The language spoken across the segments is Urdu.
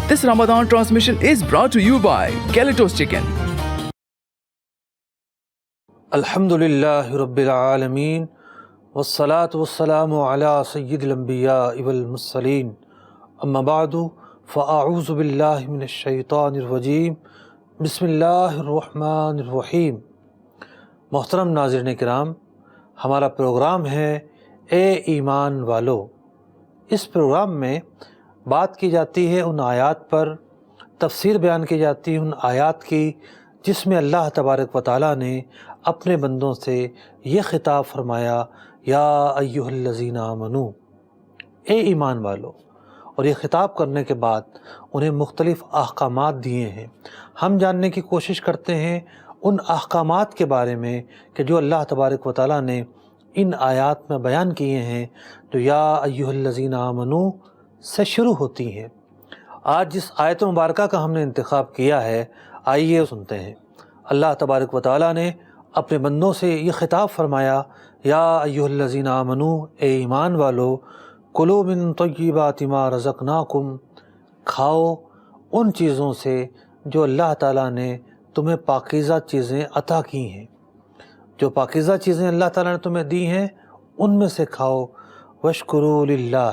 This Ramadan transmission is brought to you by Calitos Chicken. الحمدللہ رب العالمین والصلاة والسلام علی سید الانبیاء والمرسلین اما بعد فاعوذ باللہ من الشیطان الرجیم بسم اللہ الرحمن الرحیم۔ محترم ناظرین کرام، ہمارا پروگرام ہے اے ایمان والو۔ اس پروگرام میں بات کی جاتی ہے ان آیات پر، تفسیر بیان کی جاتی ہے ان آیات کی جس میں اللہ تبارک و تعالیٰ نے اپنے بندوں سے یہ خطاب فرمایا، یا ایھا الذین آمنو، اے ایمان والو، اور یہ خطاب کرنے کے بعد انہیں مختلف احکامات دیے ہیں۔ ہم جاننے کی کوشش کرتے ہیں ان احکامات کے بارے میں کہ جو اللہ تبارک و تعالیٰ نے ان آیات میں بیان کیے ہیں، جو یا ایھا الذین آمنو سے شروع ہوتی ہیں۔ آج جس آیت مبارکہ کا ہم نے انتخاب کیا ہے، آئیے سنتے ہیں۔ اللہ تبارک و تعالیٰ نے اپنے بندوں سے یہ خطاب فرمایا، یا ایھا الذین آمنو، اے ایمان والو، کلوا من طیبات ما رزقناکم، کھاؤ ان چیزوں سے جو اللہ تعالیٰ نے تمہیں پاکیزہ چیزیں عطا کی ہیں۔ جو پاکیزہ چیزیں اللہ تعالیٰ نے تمہیں دی ہیں ان میں سے کھاؤ، واشکروا للہ،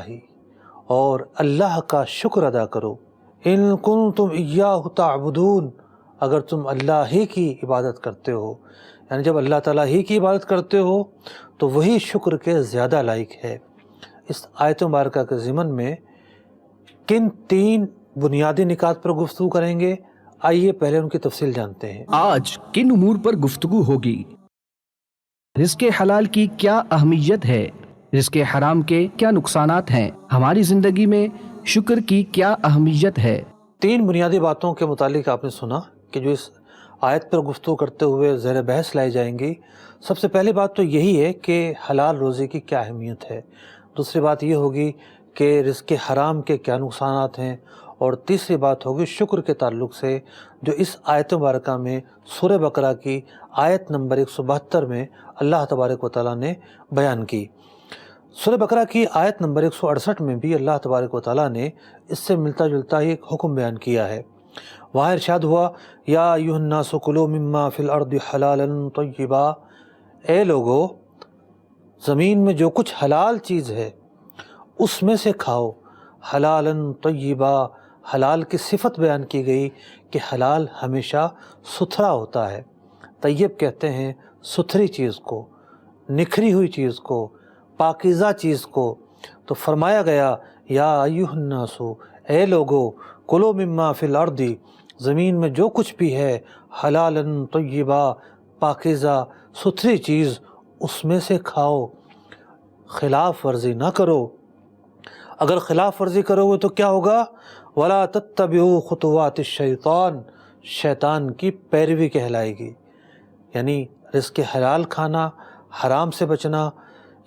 اور اللہ کا شکر ادا کرو، ان کنتم ایاہ تعبدون، اگر تم اللہ ہی کی عبادت کرتے ہو، یعنی جب اللہ تعالیٰ ہی کی عبادت کرتے ہو تو وہی شکر کے زیادہ لائق ہے۔ اس آیت مبارکہ کے ضمن میں کن تین بنیادی نکات پر گفتگو کریں گے، آئیے پہلے ان کی تفصیل جانتے ہیں۔ آج کن امور پر گفتگو ہوگی؟ رزق حلال کی کیا اہمیت ہے؟ رزق حرام کے کیا نقصانات ہیں؟ ہماری زندگی میں شکر کی کیا اہمیت ہے؟ تین بنیادی باتوں کے متعلق آپ نے سنا کہ جو اس آیت پر گفتگو کرتے ہوئے زیر بحث لائی جائیں گی۔ سب سے پہلی بات تو یہی ہے کہ حلال روزی کی کیا اہمیت ہے، دوسری بات یہ ہوگی کہ رزق حرام کے کیا نقصانات ہیں، اور تیسری بات ہوگی شکر کے تعلق سے جو اس آیت مبارکہ میں سورہ بقرہ کی آیت نمبر 172 میں اللہ تبارک و تعالیٰ نے بیان کی۔ سورہ بقرہ کی آیت نمبر 168 میں بھی اللہ تبارک و تعالیٰ نے اس سے ملتا جلتا ہی ایک حکم بیان کیا ہے۔ وہاں ارشاد ہوا، یا ایھا الناس کلوا مما فی الارض حلالا طیبا، اے لوگو، زمین میں جو کچھ حلال چیز ہے اس میں سے کھاؤ، حلالا طیبا، حلال کی صفت بیان کی گئی کہ حلال ہمیشہ ستھرا ہوتا ہے۔ طیب کہتے ہیں ستھری چیز کو، نکھری ہوئی چیز کو، پاکیزہ چیز کو۔ تو فرمایا گیا، یا ایھا الناس، اے لوگو، کلوا مما فی الارض، زمین میں جو کچھ بھی ہے حلالا طیبا، پاکیزہ ستھری چیز، اس میں سے کھاؤ، خلاف ورزی نہ کرو۔ اگر خلاف ورزی کرو گے تو کیا ہوگا؟ ولا تتبعوا خطوات الشیطان، شیطان کی پیروی کہلائے گی۔ یعنی رزق حلال کھانا، حرام سے بچنا،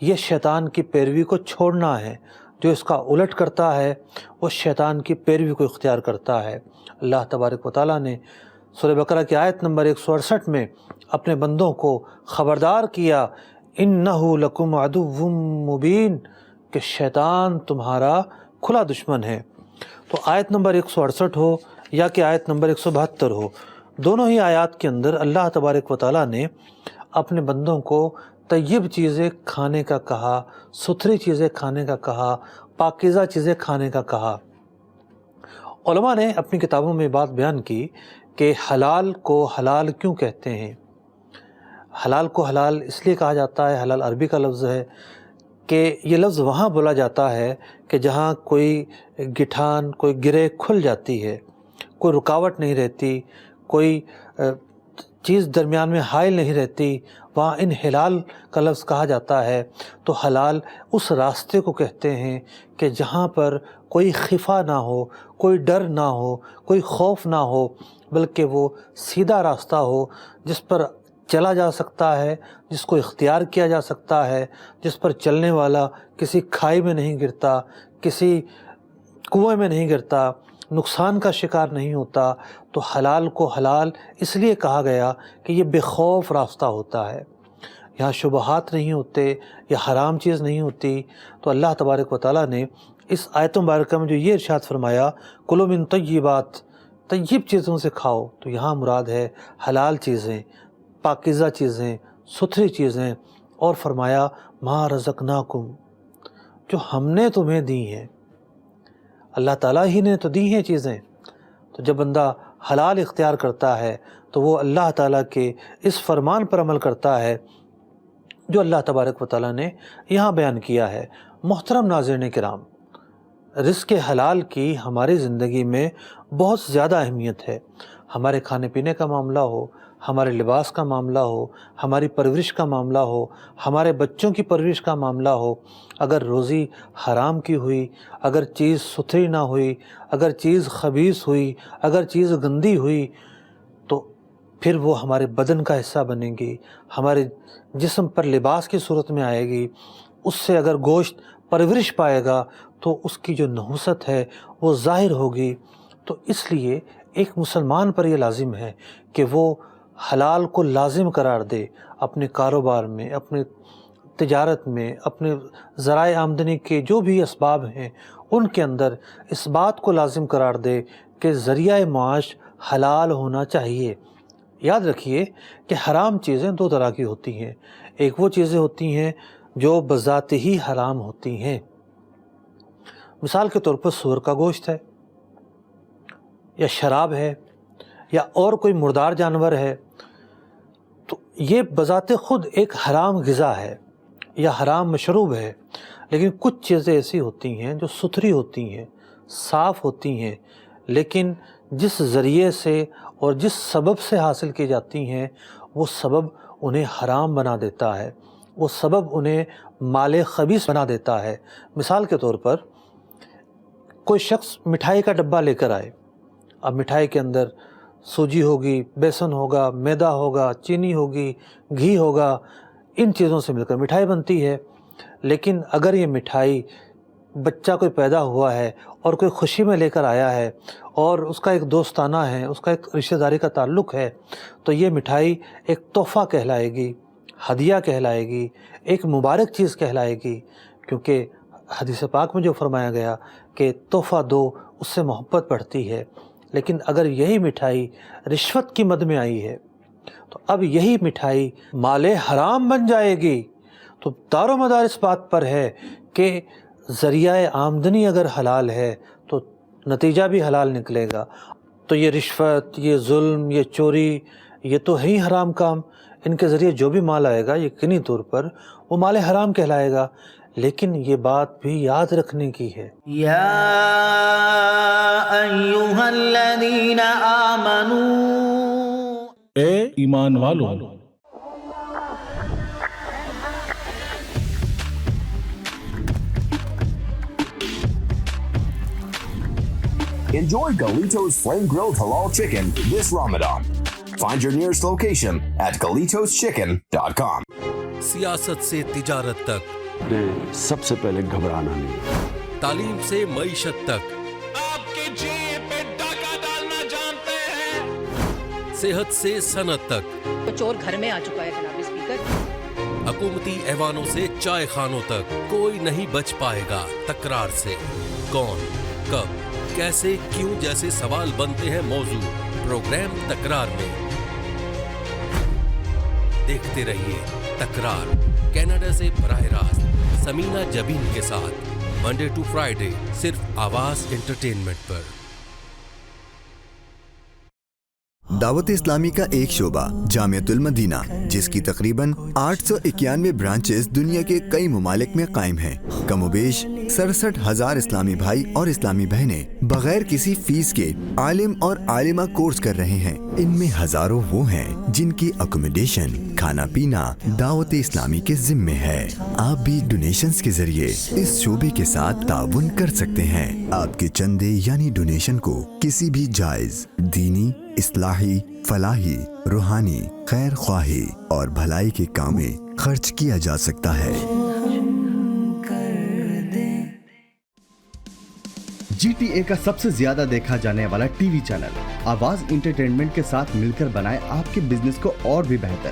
یہ شیطان کی پیروی کو چھوڑنا ہے۔ جو اس کا الٹ کرتا ہے وہ شیطان کی پیروی کو اختیار کرتا ہے۔ اللہ تبارک و تعالیٰ نے سورہ بقرہ کی آیت نمبر 168 میں اپنے بندوں کو خبردار کیا، اِنَّهُ لَكُمْ عَدُوٌّ مُّبِينٌ، کہ شیطان تمہارا کھلا دشمن ہے۔ تو آیت نمبر 168 ہو یا کہ آیت نمبر 172 ہو، دونوں ہی آیات کے اندر اللہ تبارک و تعالیٰ نے اپنے بندوں کو طیب چیزیں کھانے کا کہا، ستھری چیزیں کھانے کا کہا، پاکیزہ چیزیں کھانے کا کہا۔ علماء نے اپنی کتابوں میں بات بیان کی کہ حلال کو حلال کیوں کہتے ہیں۔ حلال کو حلال اس لیے کہا جاتا ہے، حلال عربی کا لفظ ہے، کہ یہ لفظ وہاں بولا جاتا ہے کہ جہاں کوئی گٹھان، کوئی گرہ کھل جاتی ہے، کوئی رکاوٹ نہیں رہتی، کوئی چیز درمیان میں حائل نہیں رہتی، وہاں انحلال کا لفظ کہا جاتا ہے۔ تو حلال اس راستے کو کہتے ہیں کہ جہاں پر کوئی خفا نہ ہو، کوئی ڈر نہ ہو، کوئی خوف نہ ہو، بلکہ وہ سیدھا راستہ ہو جس پر چلا جا سکتا ہے، جس کو اختیار کیا جا سکتا ہے، جس پر چلنے والا کسی کھائی میں نہیں گرتا، کسی کنویں میں نہیں گرتا، نقصان کا شکار نہیں ہوتا۔ تو حلال کو حلال اس لیے کہا گیا کہ یہ بے خوف راستہ ہوتا ہے، یہاں شبہات نہیں ہوتے، یہ حرام چیز نہیں ہوتی۔ تو اللہ تبارک و تعالیٰ نے اس آیت مبارکہ میں جو یہ ارشاد فرمایا کلوا من طیبات، طیب چیزوں سے کھاؤ، تو یہاں مراد ہے حلال چیزیں، پاکیزہ چیزیں، ستھری چیزیں، اور فرمایا ما رزقناکم، جو ہم نے تمہیں دی ہیں، اللہ تعالیٰ ہی نے تو دی ہیں چیزیں۔ تو جب بندہ حلال اختیار کرتا ہے تو وہ اللہ تعالیٰ کے اس فرمان پر عمل کرتا ہے جو اللہ تبارک و تعالیٰ نے یہاں بیان کیا ہے۔ محترم ناظرین کرام، رزق حلال کی ہماری زندگی میں بہت زیادہ اہمیت ہے۔ ہمارے کھانے پینے کا معاملہ ہو، ہمارے لباس کا معاملہ ہو، ہماری پرورش کا معاملہ ہو، ہمارے بچوں کی پرورش کا معاملہ ہو، اگر روزی حرام کی ہوئی، اگر چیز ستھری نہ ہوئی، اگر چیز خبیث ہوئی، اگر چیز گندی ہوئی، تو پھر وہ ہمارے بدن کا حصہ بنے گی، ہمارے جسم پر لباس کی صورت میں آئے گی۔ اس سے اگر گوشت پرورش پائے گا تو اس کی جو نحوست ہے وہ ظاہر ہوگی۔ تو اس لیے ایک مسلمان پر یہ لازم ہے کہ وہ حلال کو لازم قرار دے، اپنے کاروبار میں، اپنے تجارت میں، اپنے ذرائع آمدنی کے جو بھی اسباب ہیں ان کے اندر اس بات کو لازم قرار دے کہ ذریعہ معاش حلال ہونا چاہیے۔ یاد رکھیے کہ حرام چیزیں دو طرح کی ہوتی ہیں، ایک وہ چیزیں ہوتی ہیں جو بذات ہی حرام ہوتی ہیں، مثال کے طور پر سور کا گوشت ہے، یا شراب ہے، یا اور کوئی مردار جانور ہے، تو یہ بذات خود ایک حرام غذا ہے یا حرام مشروب ہے۔ لیکن کچھ چیزیں ایسی ہوتی ہیں جو ستھری ہوتی ہیں، صاف ہوتی ہیں، لیکن جس ذریعے سے اور جس سبب سے حاصل کی جاتی ہیں وہ سبب انہیں حرام بنا دیتا ہے، وہ سبب انہیں مال خبیث بنا دیتا ہے۔ مثال کے طور پر کوئی شخص مٹھائی کا ڈبہ لے کر آئے، اب مٹھائی کے اندر سوجی ہوگی، بیسن ہوگا، میدا ہوگا، چینی ہوگی، گھی ہوگا، ان چیزوں سے مل کر مٹھائی بنتی ہے۔ لیکن اگر یہ مٹھائی بچہ کوئی پیدا ہوا ہے اور کوئی خوشی میں لے کر آیا ہے اور اس کا ایک دوستانہ ہے، اس کا ایک رشتہ داری کا تعلق ہے، تو یہ مٹھائی ایک تحفہ کہلائے گی، ہدیہ کہلائے گی، ایک مبارک چیز کہلائے گی، کیونکہ حدیث پاک میں جو فرمایا گیا کہ تحفہ دو، اس سے محبت بڑھتی ہے۔ لیکن اگر یہی مٹھائی رشوت کی مد میں آئی ہے تو اب یہی مٹھائی مال حرام بن جائے گی۔ تو دار و مدار اس بات پر ہے کہ ذریعہ آمدنی اگر حلال ہے تو نتیجہ بھی حلال نکلے گا۔ تو یہ رشوت، یہ ظلم، یہ چوری، یہ تو ہے ہی حرام کام، ان کے ذریعے جو بھی مال آئے گا یقینی طور پر وہ مال حرام کہلائے گا۔ لیکن یہ بات بھی یاد رکھنے کی ہے، یا ایھا الذین آمنوا، اے ایمان والو، Enjoy Galito's flame-grilled halal chicken this Ramadan. Find your nearest location at GalitosChicken.com. سیاست سے تجارت تک، سب سے پہلے گھبرانا نہیں، تعلیم سے معیشت تک، آپ کے جیب پہ ڈاکہ ڈالنا جانتے ہیں، صحت سے صنعت تک، چور گھر میں آ چکا ہے جناب اسپیکر۔ حکومتی ایوانوں سے چائے خانوں تک، کوئی نہیں بچ پائے گا تکرار سے۔ کون، کب، کیسے، کیوں جیسے سوال بنتے ہیں موضوع پروگرام تکرار میں۔ دیکھتے رہیے تکرار، کینیڈا سے براہ راست سمینہ جبین کے ساتھ، منڈے ٹو فرائیڈے، صرف آواز انٹرٹینمنٹ پر۔ دعوت اسلامی کا ایک شعبہ جامعۃ المدینہ، جس کی تقریباً 891 برانچز دنیا کے کئی ممالک میں قائم ہیں۔ کم و بیش 67,000 اسلامی بھائی اور اسلامی بہنیں بغیر کسی فیس کے عالم اور عالمہ کورس کر رہے ہیں۔ ان میں ہزاروں وہ ہیں جن کی اکوموڈیشن، کھانا پینا دعوت اسلامی کے ذمے ہے۔ آپ بھی ڈونیشنز کے ذریعے اس شعبے کے ساتھ تعاون کر سکتے ہیں۔ آپ کے چندے یعنی ڈونیشن کو کسی بھی جائز دینی، اصلاحی، فلاحی، روحانی، خیر خواہی اور بھلائی کے کام میں خرچ کیا جا سکتا ہے۔ جی ٹی اے کا سب سے زیادہ دیکھا جانے والا ٹی وی چینل آواز انٹرٹینمنٹ کے ساتھ مل کر بنائے آپ کے بزنس کو اور بھی بہتر۔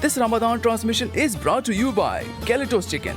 This Ramadan transmission is brought to you by Galitos Chicken.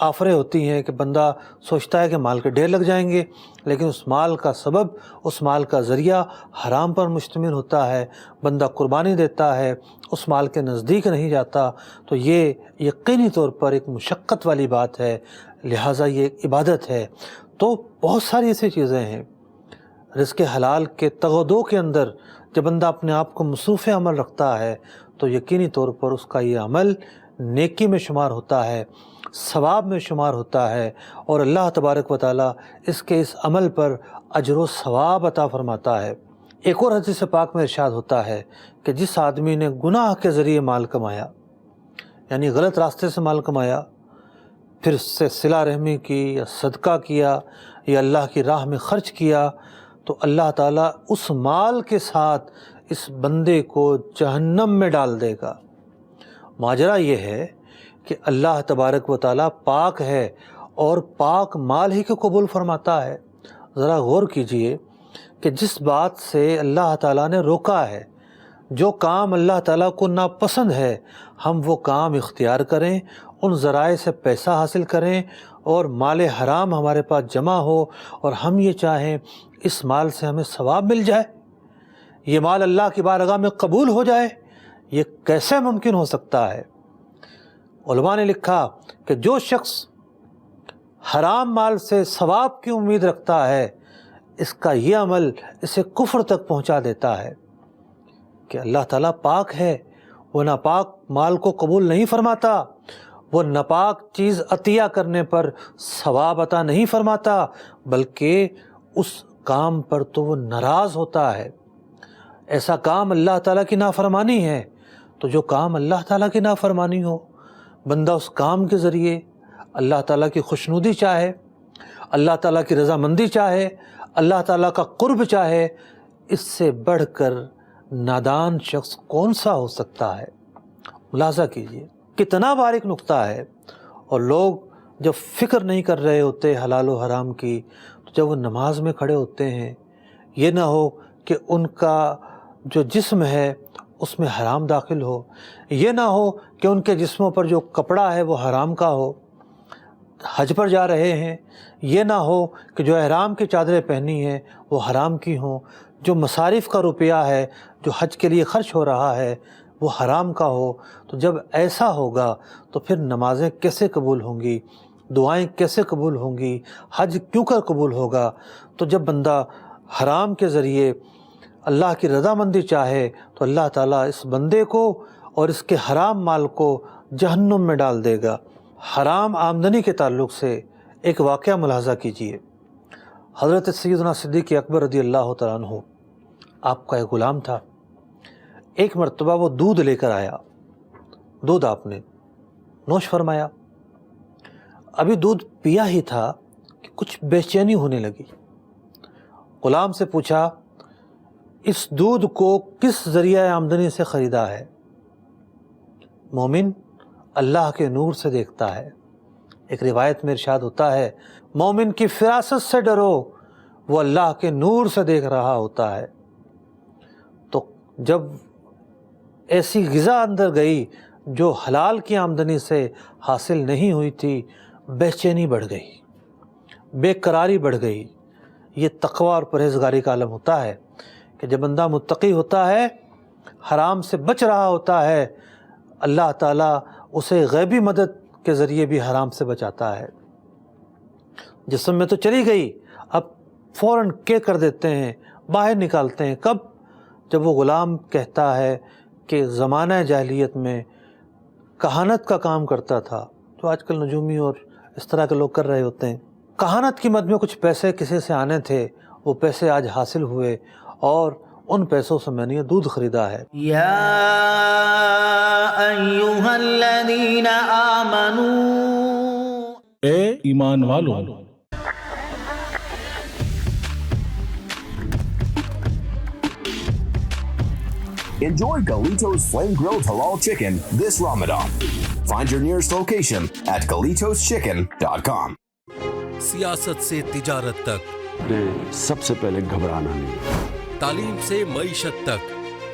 آفریں ہوتی ہیں کہ بندہ سوچتا ہے کہ مال کے ڈھیر لگ جائیں گے، لیکن اس مال کا سبب، اس مال کا ذریعہ حرام پر مشتمل ہوتا ہے، بندہ قربانی دیتا ہے، اس مال کے نزدیک نہیں جاتا، تو یہ یقینی طور پر ایک مشقت والی بات ہے، لہٰذا یہ ایک عبادت ہے۔ تو بہت ساری ایسی چیزیں ہیں رزق حلال کے تغدو کے اندر، جب بندہ اپنے آپ کو مصروف عمل رکھتا ہے تو یقینی طور پر اس کا یہ عمل نیکی میں شمار ہوتا ہے، ثواب میں شمار ہوتا ہے، اور اللہ تبارک و تعالیٰ اس کے اس عمل پر اجر و ثواب عطا فرماتا ہے۔ ایک اور حدیث پاک میں ارشاد ہوتا ہے کہ جس آدمی نے گناہ کے ذریعے مال کمایا، یعنی غلط راستے سے مال کمایا، پھر اس سے صلہ رحمی کی یا صدقہ کیا یا اللہ کی راہ میں خرچ کیا، تو اللہ تعالیٰ اس مال کے ساتھ اس بندے کو جہنم میں ڈال دے گا۔ ماجرا یہ ہے کہ اللہ تبارک و تعالیٰ پاک ہے اور پاک مال ہی کو قبول فرماتا ہے۔ ذرا غور کیجئے کہ جس بات سے اللہ تعالیٰ نے روکا ہے، جو کام اللہ تعالیٰ کو ناپسند ہے، ہم وہ کام اختیار کریں، ان ذرائع سے پیسہ حاصل کریں اور مال حرام ہمارے پاس جمع ہو، اور ہم یہ چاہیں اس مال سے ہمیں ثواب مل جائے، یہ مال اللہ کی بارگاہ میں قبول ہو جائے، یہ کیسے ممکن ہو سکتا ہے؟ علماء نے لکھا کہ جو شخص حرام مال سے ثواب کی امید رکھتا ہے، اس کا یہ عمل اسے کفر تک پہنچا دیتا ہے کہ اللہ تعالیٰ پاک ہے، وہ ناپاک مال کو قبول نہیں فرماتا، وہ ناپاک چیز عطیہ کرنے پر ثواب عطا نہیں فرماتا، بلکہ اس کام پر تو وہ ناراض ہوتا ہے۔ ایسا کام اللہ تعالیٰ کی نافرمانی ہے، تو جو کام اللہ تعالیٰ کی نافرمانی ہو، بندہ اس کام کے ذریعے اللہ تعالیٰ کی خوشنودی چاہے، اللہ تعالیٰ کی رضامندی چاہے، اللہ تعالیٰ کا قرب چاہے، اس سے بڑھ کر نادان شخص کون سا ہو سکتا ہے؟ ملاحظہ کیجئے کتنا باریک نقطہ ہے، اور لوگ جب فکر نہیں کر رہے ہوتے حلال و حرام کی، تو جب وہ نماز میں کھڑے ہوتے ہیں، یہ نہ ہو کہ ان کا جو جسم ہے اس میں حرام داخل ہو، یہ نہ ہو کہ ان کے جسموں پر جو کپڑا ہے وہ حرام کا ہو، حج پر جا رہے ہیں، یہ نہ ہو کہ جو احرام کی چادریں پہنی ہیں وہ حرام کی ہوں، جو مصارف کا روپیہ ہے جو حج کے لیے خرچ ہو رہا ہے وہ حرام کا ہو۔ تو جب ایسا ہوگا تو پھر نمازیں کیسے قبول ہوں گی، دعائیں کیسے قبول ہوں گی، حج کیوں کر قبول ہوگا؟ تو جب بندہ حرام کے ذریعے اللہ کی رضامندی چاہے تو اللہ تعالیٰ اس بندے کو اور اس کے حرام مال کو جہنم میں ڈال دے گا۔ حرام آمدنی کے تعلق سے ایک واقعہ ملاحظہ کیجئے۔ حضرت سیدنا صدیق اکبر رضی اللہ تعالیٰ عنہ، آپ کا ایک غلام تھا، ایک مرتبہ وہ دودھ لے کر آیا، دودھ آپ نے نوش فرمایا، ابھی دودھ پیا ہی تھا کہ کچھ بے چینی ہونے لگی۔ غلام سے پوچھا اس دودھ کو کس ذریعہ آمدنی سے خریدا ہے؟ مومن اللہ کے نور سے دیکھتا ہے۔ ایک روایت میں ارشاد ہوتا ہے مومن کی فراست سے ڈرو، وہ اللہ کے نور سے دیکھ رہا ہوتا ہے۔ تو جب ایسی غذا اندر گئی جو حلال کی آمدنی سے حاصل نہیں ہوئی تھی، بے چینی بڑھ گئی، بے قراری بڑھ گئی۔ یہ تقوی اور پرہیزگاری کا عالم ہوتا ہے کہ جب بندہ متقی ہوتا ہے، حرام سے بچ رہا ہوتا ہے، اللہ تعالیٰ اسے غیبی مدد کے ذریعے بھی حرام سے بچاتا ہے۔ جسم میں تو چلی گئی، اب فوراً کے کر دیتے ہیں، باہر نکالتے ہیں۔ کب؟ جب وہ غلام کہتا ہے کہ زمانہ جاہلیت میں کہانت کا کام کرتا تھا، جو آج کل نجومی اور اس طرح کے لوگ کر رہے ہوتے ہیں، کہانت کی مد میں کچھ پیسے کسی سے آنے تھے، وہ پیسے آج حاصل ہوئے اور ان پیسوں سے میں نے یہ دودھ خریدا ہے۔ یا ایھا الذین آمنوا، اے ایمان والو، Enjoy Galito's Flame Grilled Halal Chicken this Ramadan. Find your nearest location at GalitosChicken.com. سیاست سے تجارت تک، سب سے پہلے گھبرانا نہیں، تعلیم سے معیشت تک،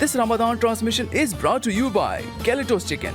This Ramadan transmission is brought to you by Galatos Chicken.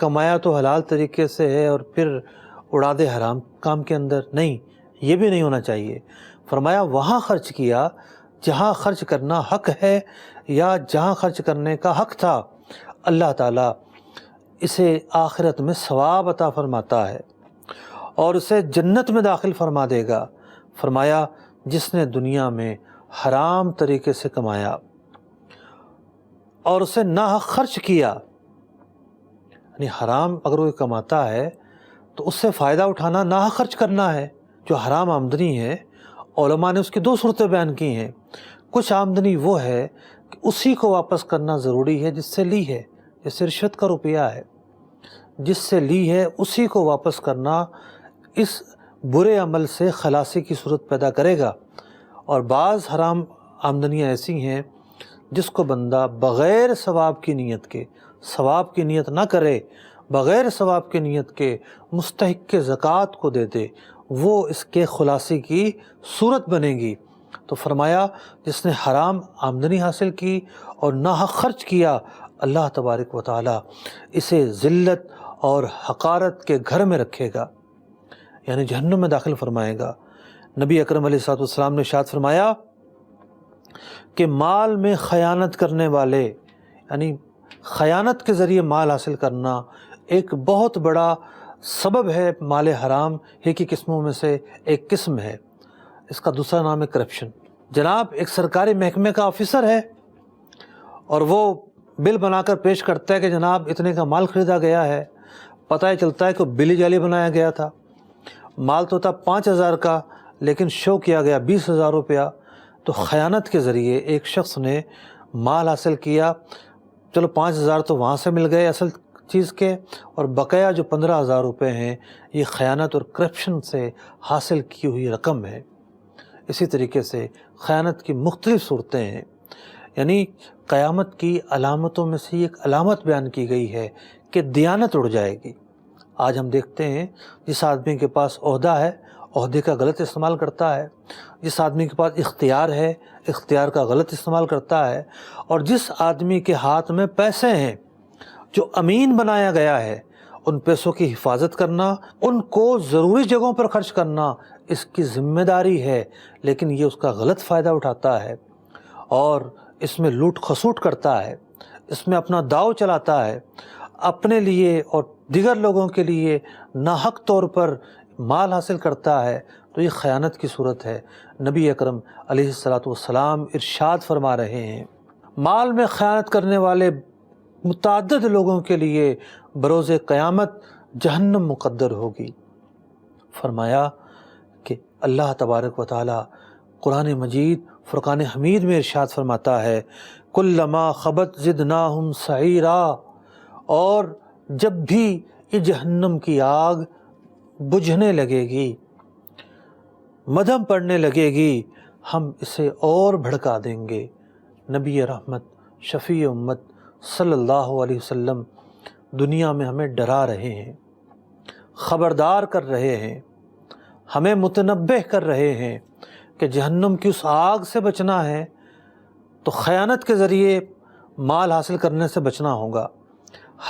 کمایا تو حلال طریقے سے ہے اور پھر اڑا دے حرام کام کے اندر، نہیں، یہ بھی نہیں ہونا چاہیے۔ فرمایا وہاں خرچ کیا جہاں خرچ کرنا حق ہے یا جہاں خرچ کرنے کا حق تھا، اللہ تعالیٰ اسے آخرت میں ثواب عطا فرماتا ہے اور اسے جنت میں داخل فرما دے گا۔ فرمایا جس نے دنیا میں حرام طریقے سے کمایا اور اسے ناحق خرچ کیا، یعنی حرام اگر وہ کماتا ہے تو اس سے فائدہ اٹھانا ناحق خرچ کرنا ہے۔ جو حرام آمدنی ہے علماء نے اس کی دو صورتیں بیان کی ہیں۔ کچھ آمدنی وہ ہے کہ اسی کو واپس کرنا ضروری ہے جس سے لی ہے، جیسے رشوت کا روپیہ ہے، جس سے لی ہے اسی کو واپس کرنا اس برے عمل سے خلاصی کی صورت پیدا کرے گا۔ اور بعض حرام آمدنیاں ایسی ہیں جس کو بندہ بغیر ثواب کی نیت کے، ثواب کی نیت نہ کرے، بغیر ثواب کی نیت کے مستحق کے زکوٰۃ کو دے دے، وہ اس کے خلاصی کی صورت بنے گی۔ تو فرمایا جس نے حرام آمدنی حاصل کی اور ناحق خرچ کیا، اللہ تبارک و تعالی اسے ذلت اور حقارت کے گھر میں رکھے گا، یعنی جہنم میں داخل فرمائے گا۔ نبی اکرم علیہ الصلوۃ والسلام نے ارشاد فرمایا کہ مال میں خیانت کرنے والے، یعنی خیانت کے ذریعے مال حاصل کرنا ایک بہت بڑا سبب ہے مال حرام ہی کی قسموں میں سے ایک قسم ہے۔ اس کا دوسرا نام ہے کرپشن۔ جناب ایک سرکاری محکمے کا آفیسر ہے اور وہ بل بنا کر پیش کرتا ہے کہ جناب اتنے کا مال خریدا گیا ہے، پتہ ہی چلتا ہے کہ بل جعلی بنایا گیا تھا، مال تو تھا 5,000 کا لیکن شو کیا گیا 20,000 روپیہ۔ تو خیانت کے ذریعے ایک شخص نے مال حاصل کیا، چلو 5,000 تو وہاں سے مل گئے اصل چیز کے، اور بقیہ جو 15,000 روپے ہیں یہ خیانت اور کرپشن سے حاصل کی ہوئی رقم ہے۔ اسی طریقے سے خیانت کی مختلف صورتیں ہیں، یعنی قیامت کی علامتوں میں سے ایک علامت بیان کی گئی ہے کہ دیانت اڑ جائے گی۔ آج ہم دیکھتے ہیں جس آدمی کے پاس عہدہ ہے، عہدے کا غلط استعمال کرتا ہے، جس آدمی کے پاس اختیار ہے، اختیار کا غلط استعمال کرتا ہے، اور جس آدمی کے ہاتھ میں پیسے ہیں، جو امین بنایا گیا ہے، ان پیسوں کی حفاظت کرنا، ان کو ضروری جگہوں پر خرچ کرنا اس کی ذمہ داری ہے، لیکن یہ اس کا غلط فائدہ اٹھاتا ہے اور اس میں لوٹ خسوٹ کرتا ہے، اس میں اپنا داؤ چلاتا ہے، اپنے لیے اور دیگر لوگوں کے لیے ناحق طور پر مال حاصل کرتا ہے، تو یہ خیانت کی صورت ہے۔ نبی اکرم علیہ الصلوۃ والسلام ارشاد فرما رہے ہیں مال میں خیانت کرنے والے متعدد لوگوں کے لیے بروز قیامت جہنم مقدر ہوگی۔ فرمایا کہ اللہ تبارک و تعالی قرآن مجید فرقان حمید میں ارشاد فرماتا ہے کلما خبت زدناہم سعیرا، اور جب بھی یہ جہنم کی آگ بجھنے لگے گی، مدھم پڑنے لگے گی، ہم اسے اور بھڑکا دیں گے۔ نبی رحمت شفیع امت صلی اللہ علیہ وسلم دنیا میں ہمیں ڈرا رہے ہیں، خبردار کر رہے ہیں، ہمیں متنبہ کر رہے ہیں کہ جہنم کی اس آگ سے بچنا ہے تو خیانت کے ذریعے مال حاصل کرنے سے بچنا ہوگا،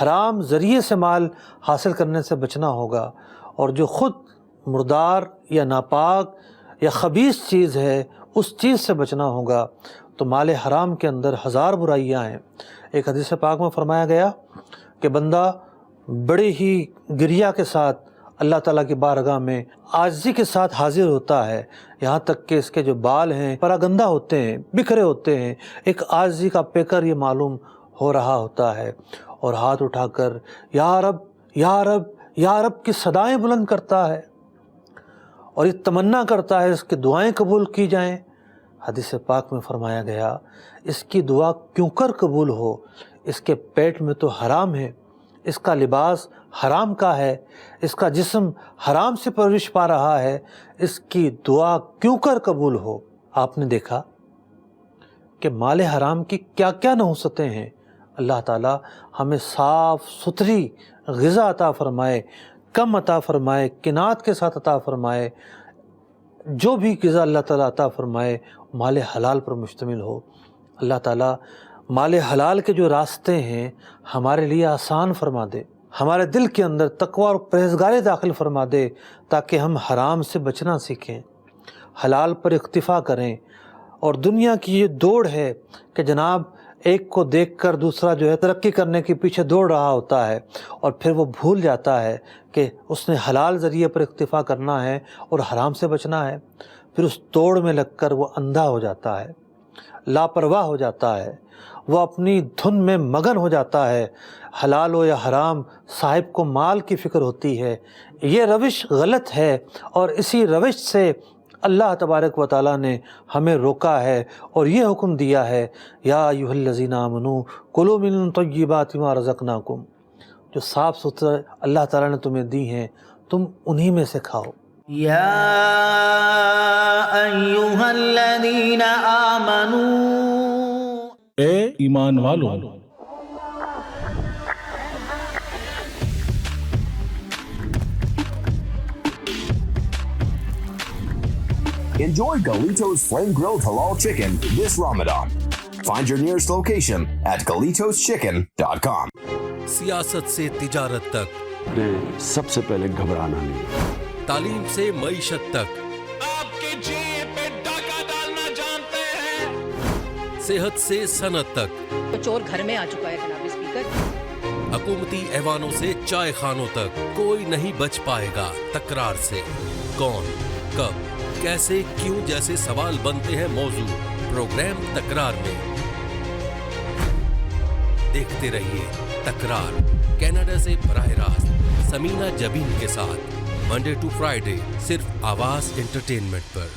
حرام ذریعے سے مال حاصل کرنے سے بچنا ہوگا، اور جو خود مردار یا ناپاک یا خبیث چیز ہے اس چیز سے بچنا ہوگا۔ تو مال حرام کے اندر ہزار برائیاں ہیں۔ ایک حدیث پاک میں فرمایا گیا کہ بندہ بڑے ہی گریہ کے ساتھ اللہ تعالیٰ کی بارگاہ میں عاجزی کے ساتھ حاضر ہوتا ہے، یہاں تک کہ اس کے جو بال ہیں پراگندہ ہوتے ہیں، بکھرے ہوتے ہیں، ایک عاجزی کا پیکر یہ معلوم ہو رہا ہوتا ہے، اور ہاتھ اٹھا کر یا رب یا رب یا رب کی صدائیں بلند کرتا ہے اور یہ تمنا کرتا ہے اس کی دعائیں قبول کی جائیں۔ حدیث پاک میں فرمایا گیا اس کی دعا کیوں کر قبول ہو، اس کے پیٹ میں تو حرام ہے، اس کا لباس حرام کا ہے، اس کا جسم حرام سے پرورش پا رہا ہے، اس کی دعا کیوں کر قبول ہو۔ آپ نے دیکھا کہ مال حرام کی کیا کیا نحوستیں ہیں۔ اللہ تعالیٰ ہمیں صاف ستھری غذا عطا فرمائے، کم عطا فرمائے، قناعت کے ساتھ عطا فرمائے، جو بھی غذا اللہ تعالیٰ عطا فرمائے مال حلال پر مشتمل ہو۔ اللہ تعالیٰ مال حلال کے جو راستے ہیں ہمارے لیے آسان فرما دے، ہمارے دل کے اندر تقوی اور پرہیزگاری داخل فرما دے تاکہ ہم حرام سے بچنا سیکھیں، حلال پر اکتفا کریں۔ اور دنیا کی یہ دوڑ ہے کہ جناب ایک کو دیکھ کر دوسرا جو ہے ترقی کرنے کے پیچھے دوڑ رہا ہوتا ہے اور پھر وہ بھول جاتا ہے کہ اس نے حلال ذریعے پر اکتفا کرنا ہے اور حرام سے بچنا ہے۔ پھر اس دوڑ میں لگ کر وہ اندھا ہو جاتا ہے، لاپرواہ ہو جاتا ہے، وہ اپنی دھن میں مگن ہو جاتا ہے۔ حلال ہو یا حرام، صاحب کو مال کی فکر ہوتی ہے۔ یہ روش غلط ہے اور اسی روش سے اللہ تبارک و تعالیٰ نے ہمیں روکا ہے اور یہ حکم دیا ہے، یا ایھا الذین آمنوا کلوا من طیبات ما رزقناکم، جو صاف ستھرا اللہ تعالیٰ نے تمہیں دی ہیں تم انہی میں سے کھاؤ۔ یا ایھا الذین آمنوا، اے ایمان والو، Enjoy Galito's flame-grilled halal chicken this Ramadan. Find your nearest location at GalitosChicken.com. سیاست سے تجارت تک، سب سے پہلے گھبرانا نہیں، تعلیم سے معیشت تک، آپ کی جیب پہ ڈاکہ ڈالنا جانتے ہیں؟ صحت سے صنعت تک، تو چور گھر میں آ چکا ہے جناب اسپیکر۔ حکومتی ایوانوں سے چائے خانوں تک، کوئی نہیں بچ پائے گا تکرار سے۔ کون، کب، کیسے، کیوں جیسے سوال بنتے ہیں موضوع پروگرام تکرار میں۔ دیکھتے رہیے تکرار، کینیڈا سے براہ راست سمینہ جبین کے ساتھ، منڈے ٹو فرائیڈے، صرف آواز انٹرٹینمنٹ پر۔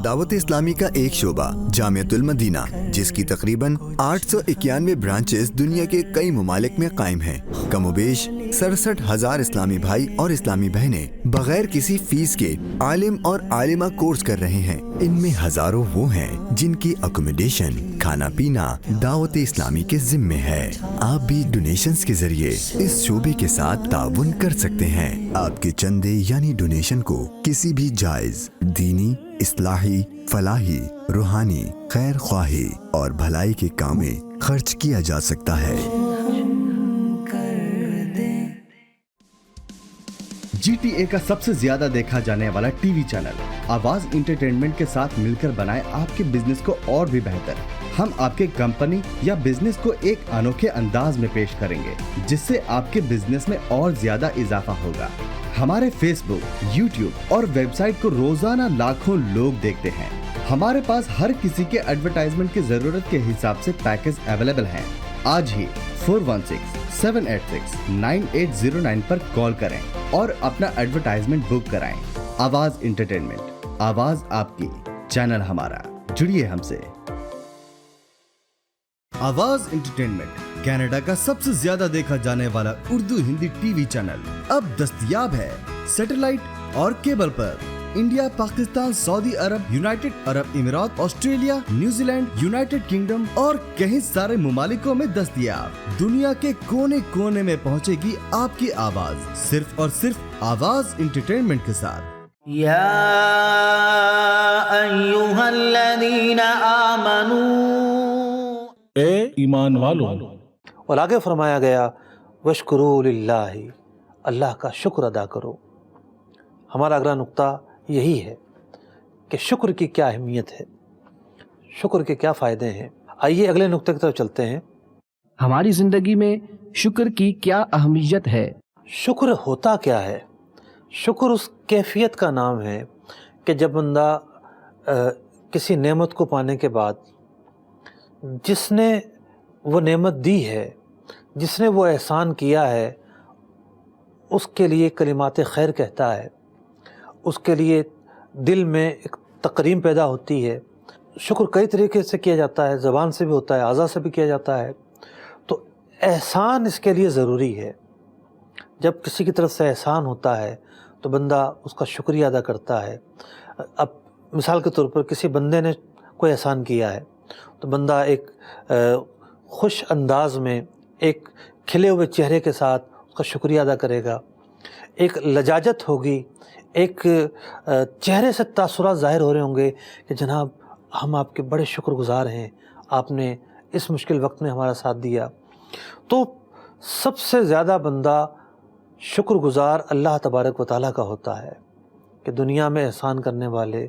دعوت اسلامی کا ایک شعبہ جامعۃ المدینہ، جس کی تقریباً 891 برانچز دنیا کے کئی ممالک میں قائم ہیں۔ کم و بیش 67,000 اسلامی بھائی اور اسلامی بہنیں بغیر کسی فیس کے عالم اور عالمہ کورس کر رہے ہیں۔ ان میں ہزاروں وہ ہیں جن کی اکوموڈیشن، کھانا پینا دعوت اسلامی کے ذمے ہے۔ آپ بھی ڈونیشنز کے ذریعے اس شعبے کے ساتھ تعاون کر سکتے ہیں۔ آپ کے چندے یعنی ڈونیشن کو کسی بھی جائز، دینی، اصلاحی، فلاحی، روحانی، خیر خواہی اور بھلائی کے کام میں خرچ کیا جا سکتا ہے۔ جی ٹی اے کا سب سے زیادہ دیکھا جانے والا ٹی وی چینل آواز انٹرٹینمنٹ کے ساتھ مل کر بنائے آپ کے بزنس کو اور بھی بہتر۔ ہم آپ کے کمپنی یا بزنس کو ایک انوکھے انداز میں پیش کریں گے جس سے آپ کے بزنس میں اور زیادہ اضافہ ہوگا۔ ہمارے فیس بک، یوٹیوب اور ویب سائٹ کو روزانہ لاکھوں لوگ دیکھتے ہیں۔ ہمارے پاس ہر کسی کے ایڈورٹائزمنٹ کی ضرورت کے حساب سے پیکج اویلیبل ہیں۔ آج ہی 4167869809 پر کال کریں اور اپنا ایڈورٹائزمنٹ بک کرائیں۔ آواز انٹرٹینمنٹ، آواز آپ کی، چینل ہمارا، جڑیے ہم سے۔ آواز انٹرٹینمنٹ کینیڈا کا سب سے زیادہ دیکھا جانے والا Urdu Hindi T V channel اب دستیاب ہے سیٹلائٹ اور کیبل پر۔ انڈیا، پاکستان، سعودی عرب، یونائٹڈ عرب امارات، Australia, New Zealand, United kingdom اور کئی سارے ممالکوں میں دستیاب۔ دنیا کے کونے کونے میں پہنچے گی آپ کی آواز، صرف اور صرف آواز انٹرٹینمنٹ کے ساتھ۔ یا ایھا الذین آمنوا، اے ایمان والو، اور آگے فرمایا گیا وشکروا للہ، اللہ کا شکر ادا کرو۔ ہمارا اگلا نقطہ یہی ہے کہ شکر کی کیا اہمیت ہے، شکر کے کیا فائدے ہیں۔ آئیے اگلے نقطے کی طرف چلتے ہیں۔ ہماری زندگی میں شکر کی کیا اہمیت ہے؟ شکر ہوتا کیا ہے؟ شکر اس کیفیت کا نام ہے کہ جب بندہ کسی نعمت کو پانے کے بعد جس نے وہ نعمت دی ہے، جس نے وہ احسان کیا ہے، اس کے لیے کلمات خیر کہتا ہے، اس کے لیے دل میں ایک تقریم پیدا ہوتی ہے۔ شکر کئی طریقے سے کیا جاتا ہے، زبان سے بھی ہوتا ہے، اعضاء سے بھی کیا جاتا ہے۔ تو احسان اس کے لیے ضروری ہے۔ جب کسی کی طرف سے احسان ہوتا ہے تو بندہ اس کا شکریہ ادا کرتا ہے۔ اب مثال کے طور پر کسی بندے نے کوئی احسان کیا ہے تو بندہ ایک خوش انداز میں، ایک کھلے ہوئے چہرے کے ساتھ اس کا شکریہ ادا کرے گا۔ ایک لجاجت ہوگی، ایک چہرے سے تاثرات ظاہر ہو رہے ہوں گے کہ جناب ہم آپ کے بڑے شکر گزار ہیں، آپ نے اس مشکل وقت میں ہمارا ساتھ دیا۔ تو سب سے زیادہ بندہ شکر گزار اللہ تبارک و تعالیٰ کا ہوتا ہے کہ دنیا میں احسان کرنے والے،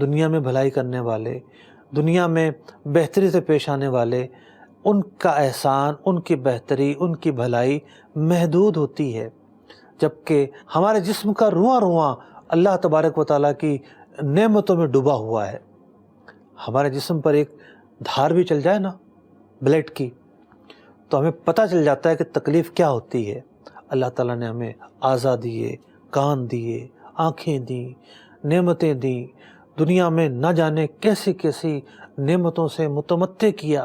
دنیا میں بھلائی کرنے والے، دنیا میں بہتری سے پیش آنے والے، ان کا احسان، ان کی بہتری، ان کی بھلائی محدود ہوتی ہے، جبکہ ہمارے جسم کا رواں رواں اللہ تبارک و تعالیٰ کی نعمتوں میں ڈوبا ہوا ہے۔ ہمارے جسم پر ایک دھار بھی چل جائے نا بلیڈ کی، تو ہمیں پتہ چل جاتا ہے کہ تکلیف کیا ہوتی ہے۔ اللہ تعالیٰ نے ہمیں اعضاء دیے، کان دیے، آنکھیں دیں، نعمتیں دیں، دنیا میں نہ جانے کیسی کیسی نعمتوں سے متمتع کیا،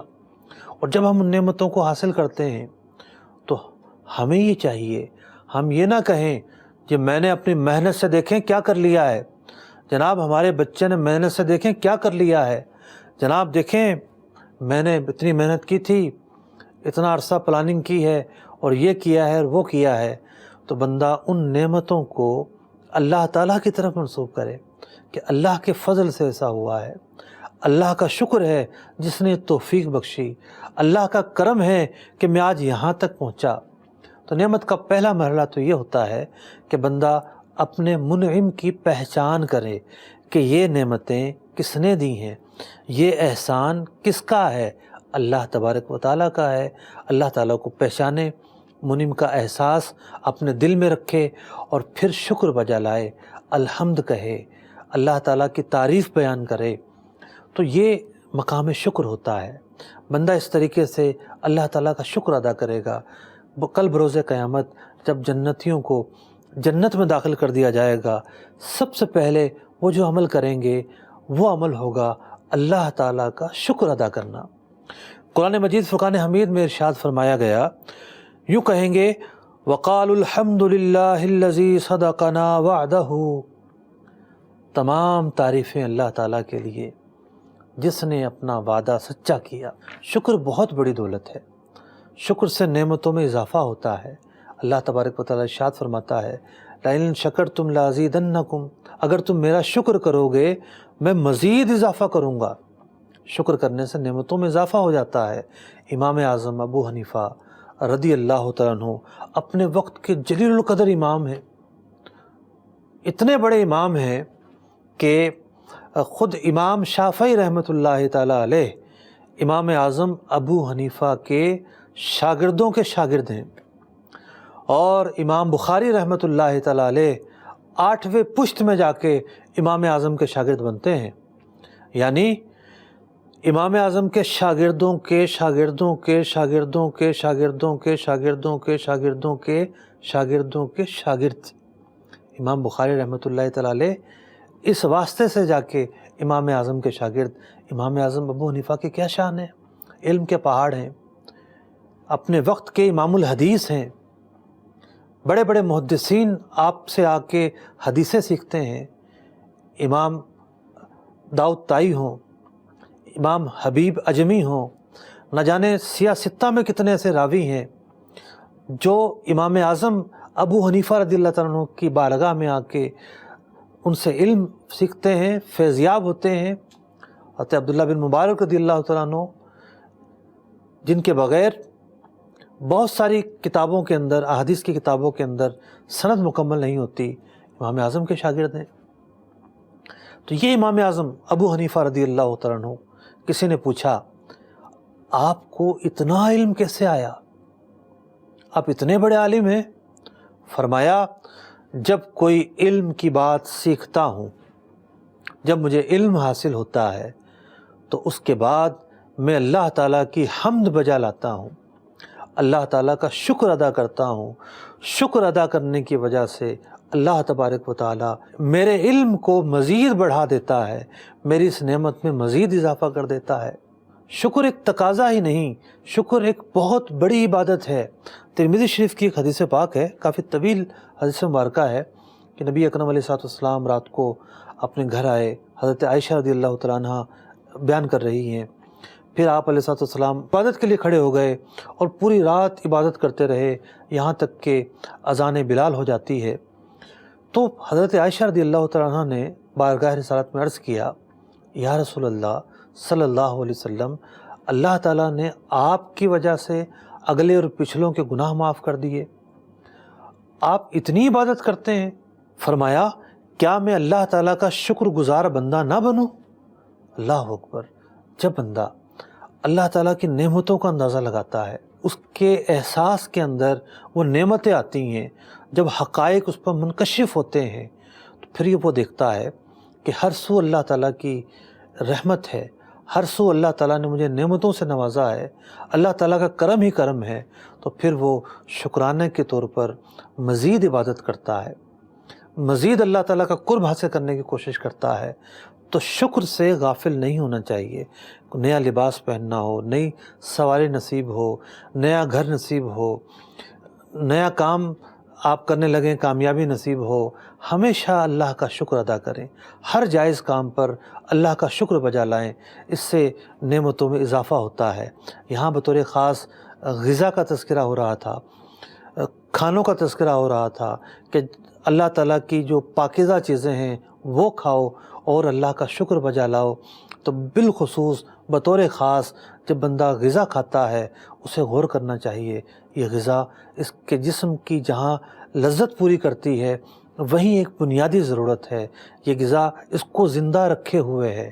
اور جب ہم ان نعمتوں کو حاصل کرتے ہیں تو ہمیں یہ چاہیے، ہم یہ نہ کہیں کہ میں نے اپنی محنت سے دیکھیں کیا کر لیا ہے، جناب ہمارے بچے نے محنت سے دیکھیں کیا کر لیا ہے، جناب دیکھیں میں نے اتنی محنت کی تھی، اتنا عرصہ پلاننگ کی ہے اور یہ کیا ہے اور وہ کیا ہے، تو بندہ ان نعمتوں کو اللہ تعالیٰ کی طرف منسوب کرے کہ اللہ کے فضل سے ایسا ہوا ہے، اللہ کا شکر ہے جس نے توفیق بخشی، اللہ کا کرم ہے کہ میں آج یہاں تک پہنچا۔ تو نعمت کا پہلا مرحلہ تو یہ ہوتا ہے کہ بندہ اپنے منعم کی پہچان کرے کہ یہ نعمتیں کس نے دی ہیں، یہ احسان کس کا ہے، اللہ تبارک و تعالیٰ کا ہے۔ اللہ تعالیٰ کو پہچانے، منعم کا احساس اپنے دل میں رکھے اور پھر شکر بجا لائے، الحمد کہے، اللہ تعالیٰ کی تعریف بیان کرے، تو یہ مقام شکر ہوتا ہے۔ بندہ اس طریقے سے اللہ تعالیٰ کا شکر ادا کرے گا، کل بروز قیامت جب جنتیوں کو جنت میں داخل کر دیا جائے گا، سب سے پہلے وہ جو عمل کریں گے وہ عمل ہوگا اللہ تعالیٰ کا شکر ادا کرنا۔ قرآن مجید فرقان حمید میں ارشاد فرمایا گیا، یوں کہیں گے وَقَالُوا الْحَمْدُ لِلَّهِ الَّذِي صَدَقَنَا وَعْدَهُ، تمام تعریفیں اللہ تعالیٰ کے لیے جس نے اپنا وعدہ سچا کیا۔ شکر بہت بڑی دولت ہے، شکر سے نعمتوں میں اضافہ ہوتا ہے۔ اللہ تبارک و تعالیٰ ارشاد فرماتا ہے لَإِن شَكَرْتُمْ لَأَزِيدَنَّكُمْ، اگر تم میرا شکر کرو گے میں مزید اضافہ کروں گا۔ شکر کرنے سے نعمتوں میں اضافہ ہو جاتا ہے۔ امام اعظم ابو حنیفہ رضی اللہ تعالیٰ عنہ اپنے وقت کے جلیل القدر امام ہیں، اتنے بڑے امام ہیں کہ خود امام شافعی رحمۃ اللہ تعالیٰ علیہ امام اعظم ابو حنیفہ کے شاگردوں کے شاگرد ہیں، اور امام بخاری رحمۃ اللہ تعالیٰ علیہ 8ویں پشت میں جا کے امام اعظم کے شاگرد بنتے ہیں، یعنی امام اعظم کے شاگردوں کے شاگردوں کے شاگردوں کے شاگردوں کے شاگردوں کے شاگردوں کے شاگردوں کے شاگرد امام بخاری رحمۃ اللہ تعالیٰ علیہ، اس واسطے سے جا کے امام اعظم کے شاگرد۔ امام اعظم ابو حنیفہ کی کیا شان ہے، علم کے پہاڑ ہیں، اپنے وقت کے امام الحدیث ہیں، بڑے بڑے محدثین آپ سے آ کے حدیثیں سیکھتے ہیں، امام داؤد طائی ہوں، امام حبیب اجمی ہوں، نہ جانے سیاہ ستہ میں کتنے ایسے راوی ہیں جو امام اعظم ابو حنیفہ رضی اللہ تعالیٰ عنہ کی بارگاہ میں آ کے ان سے علم سیکھتے ہیں، فیضیاب ہوتے ہیں۔ حضرت عبداللہ بن مبارک رضی اللہ تعالیٰ عنہ جن کے بغیر بہت ساری کتابوں کے اندر، احادیث کی کتابوں کے اندر سند مکمل نہیں ہوتی، امام اعظم کے شاگرد ہیں۔ تو یہ امام اعظم ابو حنیفہ رضی اللہ تعالیٰ عنہ، کسی نے پوچھا آپ کو اتنا علم کیسے آیا، آپ اتنے بڑے عالم ہیں؟ فرمایا جب کوئی علم کی بات سیکھتا ہوں، جب مجھے علم حاصل ہوتا ہے تو اس کے بعد میں اللہ تعالیٰ کی حمد بجا لاتا ہوں، اللہ تعالیٰ کا شکر ادا کرتا ہوں۔ شکر ادا کرنے کی وجہ سے اللہ تبارک و تعالیٰ میرے علم کو مزید بڑھا دیتا ہے، میری اس نعمت میں مزید اضافہ کر دیتا ہے۔ شکر ایک تقاضا ہی نہیں، شکر ایک بہت بڑی عبادت ہے۔ ترمذی شریف کی ایک حدیث پاک ہے، کافی طویل حدیث مبارکہ ہے، کہ نبی اکرم علیہ السلام رات کو اپنے گھر آئے، حضرت عائشہ رضی اللہ تعالیٰ عنہ بیان کر رہی ہیں، پھر آپ علیہ السلام عبادت کے لیے کھڑے ہو گئے اور پوری رات عبادت کرتے رہے یہاں تک کہ اذان بلال ہو جاتی ہے۔ تو حضرت عائشہ رضی اللہ تعالیٰ عنہ نے بارگاہ رسالت میں عرض کیا، یا رسول اللہ صلی اللہ علیہ وسلم، اللہ تعالیٰ نے آپ کی وجہ سے اگلے اور پچھلوں کے گناہ معاف کر دیے۔ آپ اتنی عبادت کرتے ہیں، فرمایا کیا میں اللہ تعالیٰ کا شکر گزار بندہ نہ بنوں؟ اللہ اکبر۔ جب بندہ اللہ تعالیٰ کی نعمتوں کا اندازہ لگاتا ہے، اس کے احساس کے اندر وہ نعمتیں آتی ہیں، جب حقائق اس پر منکشف ہوتے ہیں، تو پھر یہ وہ دیکھتا ہے کہ ہر سو اللہ تعالیٰ کی رحمت ہے، ہر سو اللہ تعالیٰ نے مجھے نعمتوں سے نوازا ہے، اللہ تعالیٰ کا کرم ہی کرم ہے، تو پھر وہ شکرانے کے طور پر مزید عبادت کرتا ہے، مزید اللہ تعالیٰ کا قرب حاصل کرنے کی کوشش کرتا ہے۔ تو شکر سے غافل نہیں ہونا چاہیے۔ نیا لباس پہننا ہو، نئی سواری نصیب ہو، نیا گھر نصیب ہو، نیا کام آپ کرنے لگیں، کامیابی نصیب ہو، ہمیشہ اللہ کا شکر ادا کریں، ہر جائز کام پر اللہ کا شکر بجا لائیں، اس سے نعمتوں میں اضافہ ہوتا ہے۔ یہاں بطور خاص غذا کا تذکرہ ہو رہا تھا، کھانوں کا تذکرہ ہو رہا تھا کہ اللہ تعالیٰ کی جو پاکیزہ چیزیں ہیں وہ کھاؤ اور اللہ کا شکر بجا لاؤ۔ تو بالخصوص بطور خاص جب بندہ غذا کھاتا ہے اسے غور کرنا چاہیے، یہ غذا اس کے جسم کی جہاں لذت پوری کرتی ہے وہیں ایک بنیادی ضرورت ہے، یہ غذا اس کو زندہ رکھے ہوئے ہے۔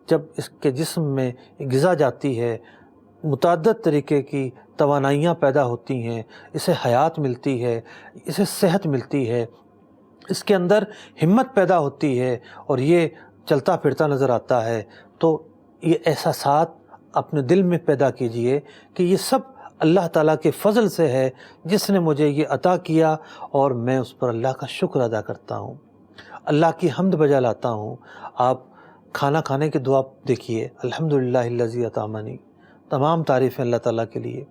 جب اس کے جسم میں غذا جاتی ہے متعدد طریقے کی توانائیاں پیدا ہوتی ہیں، اسے حیات ملتی ہے، اسے صحت ملتی ہے، اس کے اندر ہمت پیدا ہوتی ہے اور یہ چلتا پھرتا نظر آتا ہے۔ تو یہ احساسات اپنے دل میں پیدا کیجئے کہ یہ سب اللہ تعالیٰ کے فضل سے ہے جس نے مجھے یہ عطا کیا اور میں اس پر اللہ کا شکر ادا کرتا ہوں، اللہ کی حمد بجا لاتا ہوں۔ آپ کھانا کھانے کی دعا دیکھیے، الحمدللہ الذی اطعمنی، تمام تعریفیں اللہ تعالیٰ کے لیے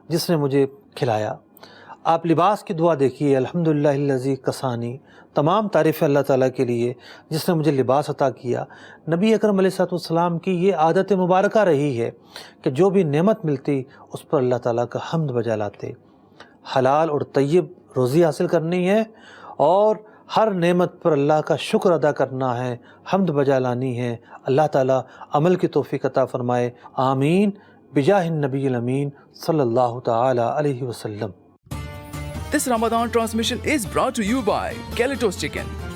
جس نے مجھے کھلایا۔ آپ لباس کی دعا دیکھیے، الحمدللہ الذی کسانی، تمام تعریفیں اللہ تعالیٰ کے لیے جس نے مجھے لباس عطا کیا۔ نبی اکرم علیہ السلام کی یہ عادت مبارکہ رہی ہے کہ جو بھی نعمت ملتی اس پر اللہ تعالیٰ کا حمد بجا لاتے۔ حلال اور طیب روزی حاصل کرنی ہے اور ہر نعمت پر اللہ کا شکر ادا کرنا ہے، حمد بجا لانی ہے۔ اللہ تعالیٰ عمل کی توفیق عطا فرمائے، آمین، بجاہ النبی الامین صلی اللہ تعالی علیہ وسلم۔ This Ramadan transmission is brought to you by Galatos Chicken.